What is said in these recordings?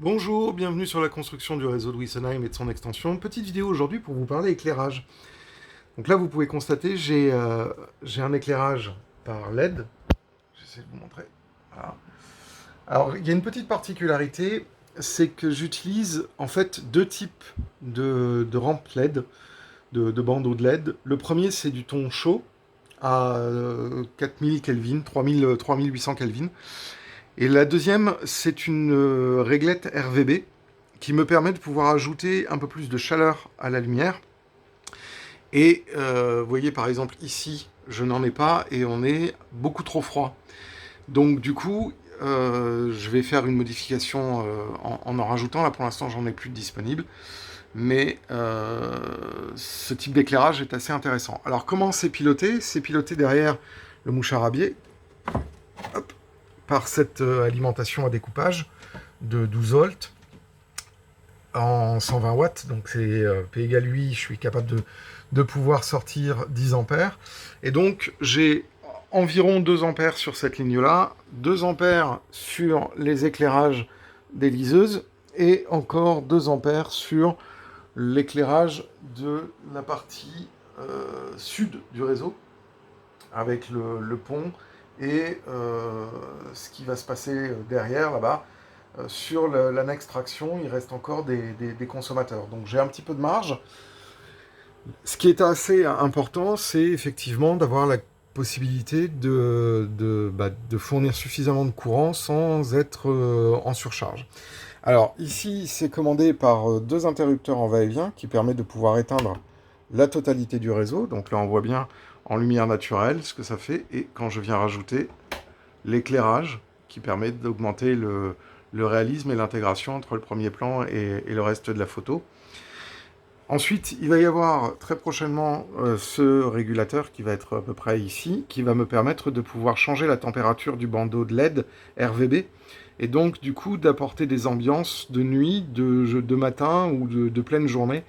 Bonjour, bienvenue sur la construction du réseau de Wessenheim et de son extension. Petite vidéo aujourd'hui pour vous parler éclairage. Donc là, vous pouvez constater, j'ai un éclairage par LED. J'essaie de vous montrer. Voilà. Alors, il y a une petite particularité, c'est que j'utilise en fait deux types de rampes LED, de bandeaux de LED. Le premier, c'est du ton chaud à 4000 Kelvin, 3800 Kelvin. Et la deuxième, c'est une réglette RVB qui me permet de pouvoir ajouter un peu plus de chaleur à la lumière. Et vous voyez par exemple ici, je n'en ai pas et on est beaucoup trop froid. Donc du coup, je vais faire une modification en rajoutant. Là pour l'instant, j'en ai plus de disponible. Mais ce type d'éclairage est assez intéressant. Alors comment c'est piloté? C'est piloté derrière le mouchard à biais. Hop, par cette alimentation à découpage de 12 volts en 120 watts, donc c'est P égale 8, je suis capable de pouvoir sortir 10 ampères, et donc j'ai environ 2 ampères sur cette ligne-là, 2 ampères sur les éclairages des liseuses, et encore 2 ampères sur l'éclairage de la partie sud du réseau, avec le pont, et ce qui va se passer derrière, là-bas, sur l'annexe traction, il reste encore des consommateurs. Donc j'ai un petit peu de marge. Ce qui est assez important, c'est effectivement d'avoir la possibilité de fournir suffisamment de courant sans être en surcharge. Alors ici, c'est commandé par deux interrupteurs en va-et-vient qui permettent de pouvoir éteindre la totalité du réseau. Donc là, on voit bien en lumière naturelle ce que ça fait. Et quand je viens rajouter l'éclairage qui permet d'augmenter le réalisme et l'intégration entre le premier plan et le reste de la photo. Ensuite, il va y avoir très prochainement ce régulateur qui va être à peu près ici, qui va me permettre de pouvoir changer la température du bandeau de LED RVB, et donc du coup d'apporter des ambiances de nuit, de matin ou de pleine journée,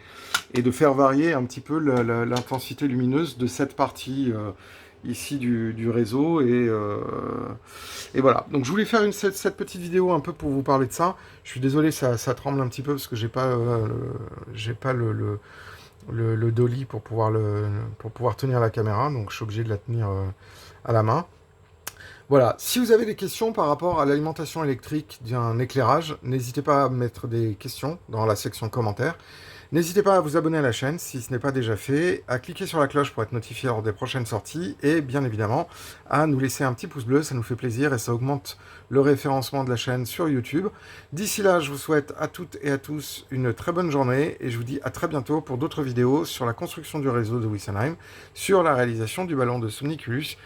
et de faire varier un petit peu l'intensité lumineuse de cette partie ici du réseau, et voilà. Donc je voulais faire cette petite vidéo un peu pour vous parler de ça. Je suis désolé, ça tremble un petit peu parce que j'ai pas le dolly pour pouvoir tenir la caméra, donc je suis obligé de la tenir à la main. Voilà, si vous avez des questions par rapport à l'alimentation électrique d'un éclairage, n'hésitez pas à mettre des questions dans la section commentaires. N'hésitez pas à vous abonner à la chaîne si ce n'est pas déjà fait, à cliquer sur la cloche pour être notifié lors des prochaines sorties, et bien évidemment à nous laisser un petit pouce bleu, ça nous fait plaisir et ça augmente le référencement de la chaîne sur YouTube. D'ici là, je vous souhaite à toutes et à tous une très bonne journée, et je vous dis à très bientôt pour d'autres vidéos sur la construction du réseau de Wessenheim, sur la réalisation du ballon de Somniculus,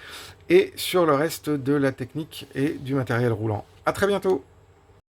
et sur le reste de la technique et du matériel roulant. À très bientôt!